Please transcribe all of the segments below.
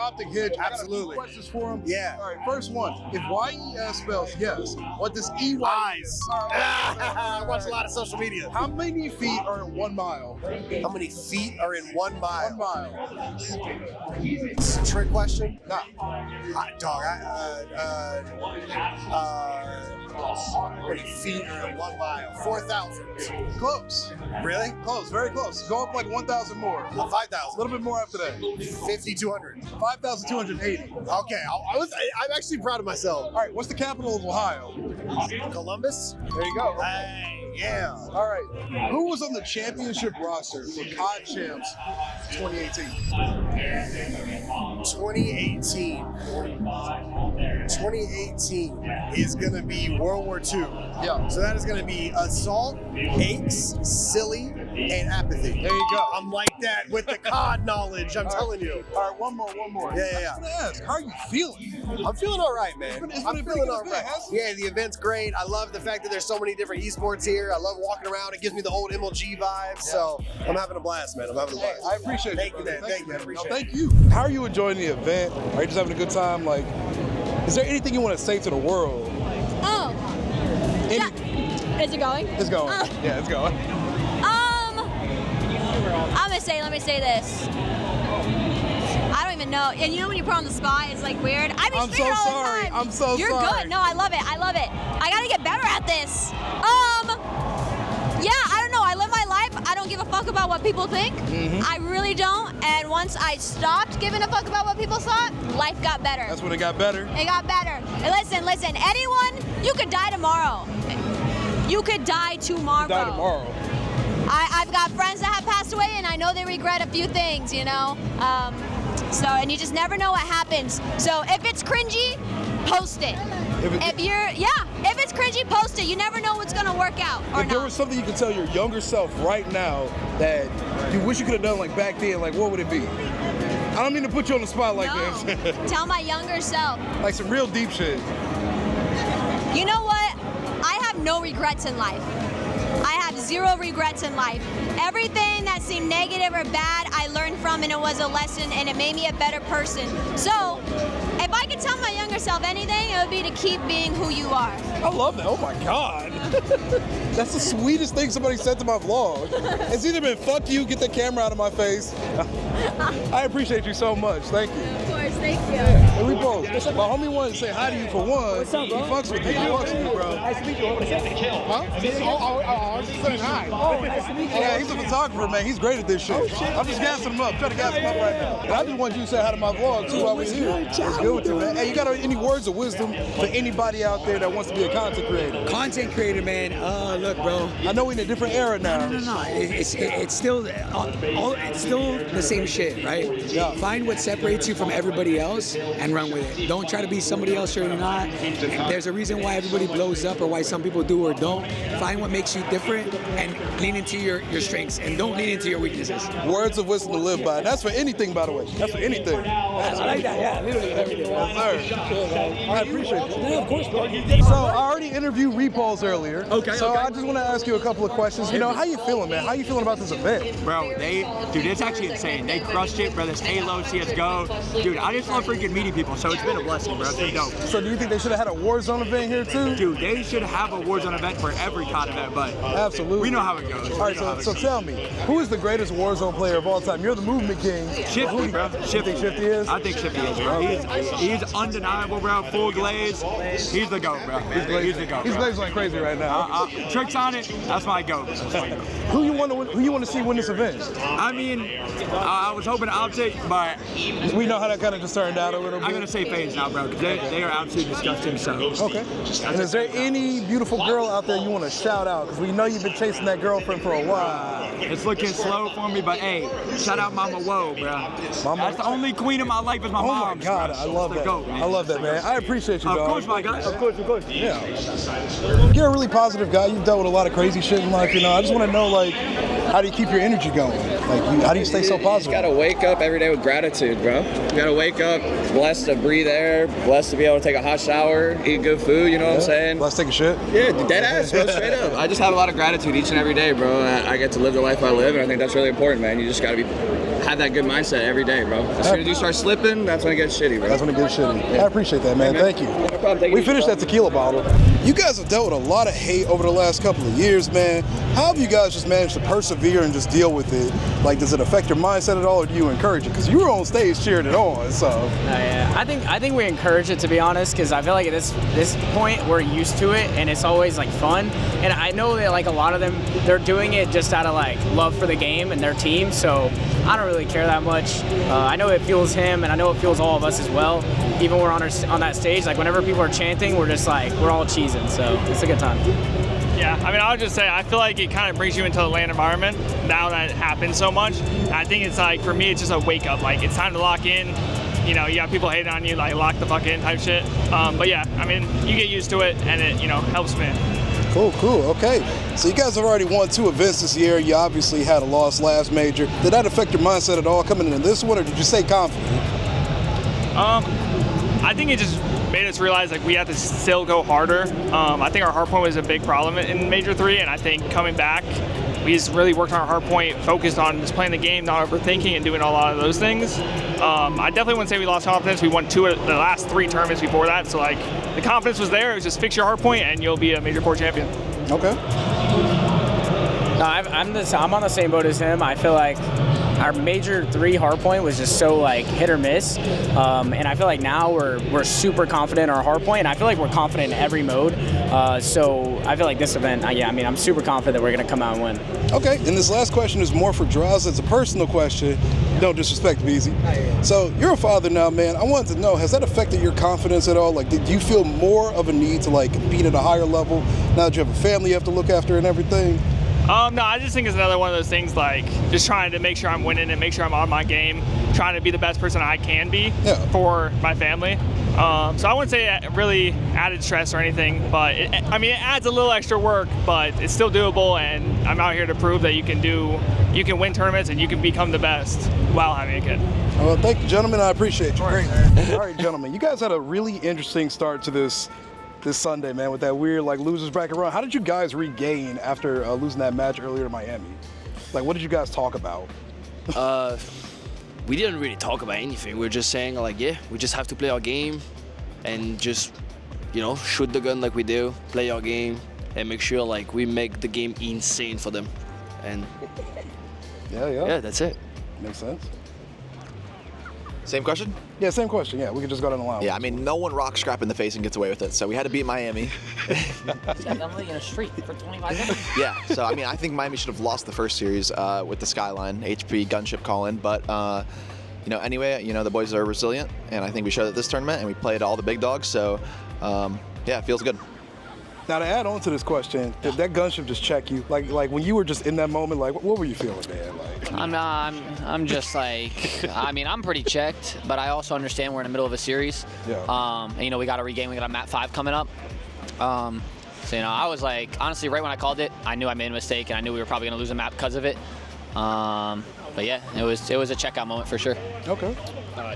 optic hitch. Absolutely. I got a few questions for him. Yeah. All right, first one. If YES spells yes, what does EY Eyes. All right. I watch a lot of social media. How many feet are in 1 mile? How many feet are in 1 mile? 1 mile. It's a trick question. Nah. Dog, how many feet are in 1 mile? 4,000. Close. Really? Close. Very close. Go up like 1,000 more. 5,000. A little bit more after that. 5,200. 5,280. Okay, I'm actually proud of myself. All right, what's the capital of Ohio? Columbus? There you go. Hey, yeah. All right. Who was on the championship roster for COD Champs 2018? 2018 is going to be World War II. Yeah. So that is going to be assault, aches, silly, and apathy. There you go. I'm like that with the COD knowledge, I'm telling you. All right, one more. Yeah. I was gonna ask, how are you feeling? I'm feeling all right, man. I'm feeling all right. Hasn't Yeah, the event's great. I love the fact that there's so many different esports here. I love walking around. It gives me the old MLG vibes. So I'm having a blast, man. I'm having a blast. I appreciate Thank it. you, man. Thank you, man. Appreciate it. Thank you. How are you enjoying the event? Are you just having a good time? Like, is there anything you want to say to the world? Oh. Yeah. Is it going? It's going. Yeah, it's going. Let me say this. I don't even know. And you know when you put on the spot, it's like weird. I'm so speaking all sorry. the time. I'm so You're sorry. good. No, I love it. I gotta get better at this. Yeah, I don't know. I live my life. I don't give a fuck about what people think. I really don't. And once I stopped giving a fuck about what people thought, life got better. That's when it got better. It got better. And listen. Anyone, you could die tomorrow. You could die tomorrow. Die tomorrow. I've got friends that have passed away, and I know they regret a few things, you know? And you just never know what happens. So if it's cringy, post it. If it's cringy, post it. You never know what's gonna work out or If there was something you could tell your younger self right now that you wish you could have done like back then, like what would it be? I don't mean to put you on the spot like this. Tell my younger self. Like some real deep shit. You know what? I have no regrets in life. I have zero regrets in life. Everything that seemed negative or bad, I learned from, and it was a lesson, and it made me a better person. So, if I could tell my younger self anything, it would be to keep being who you are. I love that. Oh my God. That's the sweetest thing somebody said to my vlog. It's either been fuck you, get the camera out of my face. I appreciate you so much. Thank you. Of course, thank you. Hey, we both. My homie wanted to say hi to you for one. What's up, bro? He fucks with you. He fucks with you, bro. Nice to meet you. What's up? Huh? I was just saying hi. Oh, nice to meet you. Yeah, he's a photographer, man. He's great at this shit. I'm just gassing him up. Trying to gas him up right now. And I just want you to say hi to my vlog, too, while we're here. What's good with you, man? Hey, you got any words of wisdom for anybody out there that wants to be a content creator? Content creator, man. Look, bro. I know we're in a different era now. No. It's still the same shit, right? Yeah. Find what separates you from everybody else and run with it. Don't try to be somebody else you're not. There's a reason why everybody blows up or why some people do or don't. Find what makes you different and lean into your strengths and don't lean into your weaknesses. Words of wisdom to live by. That's for anything, by the way. That's for anything. I like that, yeah, literally everything. Yes, sir. I appreciate it. Yeah, of course, bro. So I already interviewed Repulse earlier. Okay, So okay. I just want to ask you a couple of questions. You know, how you feeling, man? How you feeling about this event? Bro, dude, it's actually insane. They crushed it, bro. This Halo, CSGO. Dude, I just love freaking meeting people, so it's been a blessing, bro. It's been dope. So do you think they should have had a Warzone event here too? Dude, they should have a Warzone event for every COD event, but Absolutely. we know how it goes. All right, so tell me, who is the greatest Warzone player of all time? You're the movement king. Shifty, bro. Shifty is? I think Shifty is, bro. He's undeniable, bro. Full glaze. He's the GOAT, bro. He's the GOAT, He's bro. glazing like crazy right now. Tricks on it, that's my GOAT. Who you want to see win this event? I mean, I was hoping Optic, but We know how that kind of just turned out a little bit. I'm going to say FaZe now, bro, because they are absolutely disgusting, so. Okay. And is there any beautiful girl out there you want to shout out? Because we know you've been chasing that girlfriend for a while. It's looking slow for me, but hey, shout out Mama Woe, bro. That's the only queen in my life is my Oh mom. my God, I love that. I love that, man. I appreciate you, Of dog. course, my guy. Of course. Yeah. You're a really positive guy. You've dealt with a lot of crazy shit in life, you know. I just want to know, like, how do you keep your energy going? Like, how do you stay so You positive? just gotta wake up every day with gratitude, bro. You gotta wake up blessed to breathe air, blessed to be able to take a hot shower, eat good food, you know what I'm saying? Let's take a shit. Yeah, dead ass, bro, straight up. I just have a lot of gratitude each and every day, bro. I get to live the life I live, and I think that's really important, man. You just gotta be have that good mindset every day, bro. As soon as you start slipping, that's when it gets shitty, bro. That's when it gets shitty. I appreciate that, man. Thank you. No problem. We finished that tequila bottle. You guys have dealt with a lot of hate over the last couple of years, man. How have you guys just managed to persevere and just deal with it? Like, does it affect your mindset at all, or do you encourage it? Because you were on stage cheering it on, so. Yeah, I think we encourage it, to be honest, because I feel like at this point we're used to it, and it's always like fun. And I know that like a lot of them, they're doing it just out of like love for the game and their team. So I don't really care that much. I know it fuels him, and I know it fuels all of us as well. Even when we're on that stage, like whenever people are chanting, we're just like, we're all cheesing. So it's a good time. Yeah, I mean, I would just say I feel like it kind of brings you into the LAN environment now that it happens so much. I think it's like, for me, it's just a wake up. Like, it's time to lock in. You know, you have people hating on you, like lock the fuck in type shit. But yeah, I mean, you get used to it, and it, you know, helps me. Cool. Okay. So you guys have already won 2 events this year. You obviously had a loss last major. Did that affect your mindset at all coming into this one, or did you stay confident? I think it just made us realize like we have to still go harder. I think our hard point was a big problem in Major 3, and I think coming back, we just really worked on our hard point, focused on just playing the game, not overthinking, and doing a lot of those things. I definitely wouldn't say we lost confidence. We won 2 of the last 3 tournaments before that, so like the confidence was there. It was just fix your hard point, and you'll be a Major 4 champion. Okay. No, I'm on the same boat as him. I feel like our Major 3 hardpoint was just so like hit or miss, and I feel like now we're super confident in our hardpoint, and I feel like we're confident in every mode. So I feel like this event, yeah, I mean, I'm super confident that we're gonna come out and win. Okay, and this last question is more for Draws. It's a personal question. Don't disrespect Beezy. So you're a father now, man. I wanted to know, has that affected your confidence at all? Like, did you feel more of a need to like compete at a higher level now that you have a family you have to look after and everything? No, I just think it's another one of those things, like just trying to make sure I'm winning and make sure I'm on my game, trying to be the best person I can be for my family. So I wouldn't say it really added stress or anything, but it adds a little extra work, but it's still doable, and I'm out here to prove that you can win tournaments and you can become the best while having a kid. Well, thank you, gentlemen. I appreciate you. Great. All right, gentlemen, you guys had a really interesting start to this Sunday, man, with that weird like losers bracket run. How did you guys regain after losing that match earlier in Miami? Like, what did you guys talk about? We didn't really talk about anything. We were just saying like, yeah, we just have to play our game and just, you know, shoot the gun like we do, play our game, and make sure like we make the game insane for them. And yeah, that's it. Makes sense. Same question? Yeah, same question. Yeah, we could just go down the line. Yeah, I mean, no one rocks Scrap in the face and gets away with it, so we had to beat Miami. I'm in a street for 25 minutes. Yeah, so I mean, I think Miami should have lost the first series with the Skyline, HP gunship call-in, but you know, anyway, you know, the boys are resilient, and I think we showed it this tournament, and we played all the big dogs, so yeah, it feels good. Now to add on to this question, did that gunship just check you? Like when you were just in that moment, like what were you feeling, man? Like I'm just like, I mean, I'm pretty checked, but I also understand we're in the middle of a series. Yeah. And, you know, we got a regain. We got a map 5 coming up. So you know, I was like, honestly, right when I called it, I knew I made a mistake, and I knew we were probably gonna lose a map because of it. But yeah, it was a checkout moment for sure. Okay.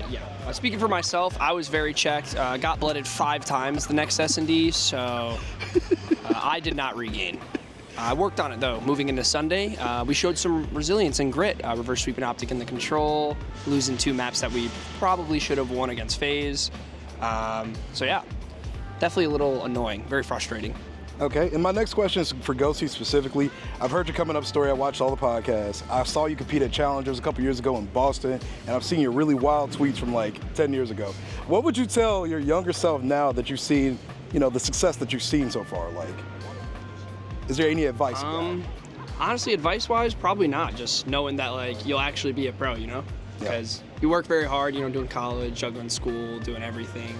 Yeah. Speaking for myself, I was very checked. Got blooded 5 times the next S&D, so I did not regain. I worked on it though. Moving into Sunday, we showed some resilience and grit. Reverse sweeping optic in the control, losing 2 maps that we probably should have won against FaZe. So yeah, definitely a little annoying, very frustrating. Okay, and my next question is for Ghosty specifically. I've heard your coming up story. I watched all the podcasts. I saw you compete at Challengers a couple years ago in Boston, and I've seen your really wild tweets from like 10 years ago. What would you tell your younger self now that you've seen, you know, the success that you've seen so far? Like, is there any advice? Honestly, advice-wise, probably not. Just knowing that like you'll actually be a pro, you know, because you work very hard, you know, doing college, juggling school, doing everything.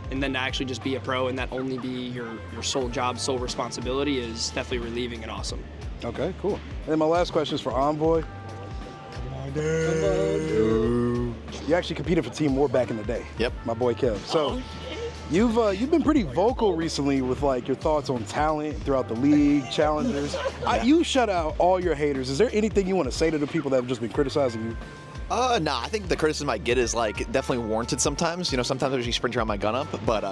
And then to actually just be a pro and that only be your sole job, sole responsibility is definitely relieving and awesome. Okay, cool. And then my last question is for Envoy. Come on, dude. You actually competed for Team War back in the day. Yep. My boy Kev. So you've been pretty vocal recently with like your thoughts on talent throughout the league, challengers. You shut out all your haters. Is there anything you want to say to the people that have just been criticizing you? Nah, I think the criticism I get is like definitely warranted sometimes. You know, sometimes I usually sprint around my gun up, but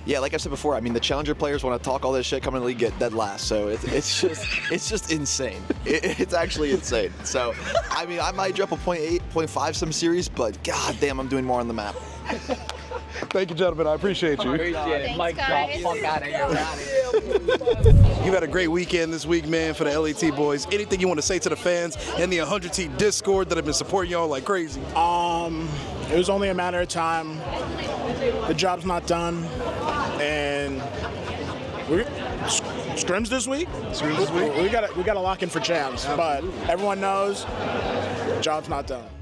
yeah, like I said before, I mean, the challenger players want to talk all this shit, come in the league, get dead last. So it's just insane. It's actually insane. So, I mean, I might drop a 0.8, 0.5 some series, but god damn, I'm doing more on the map. Thank you, gentlemen. I appreciate you. Thanks, Mike, guys. fuck out of here. You've had a great weekend this week, man, for the LAT boys. Anything you want to say to the fans and the 100T Discord that have been supporting y'all like crazy? It was only a matter of time. The job's not done, and scrims this week. We got to lock in for champs, but everyone knows, job's not done.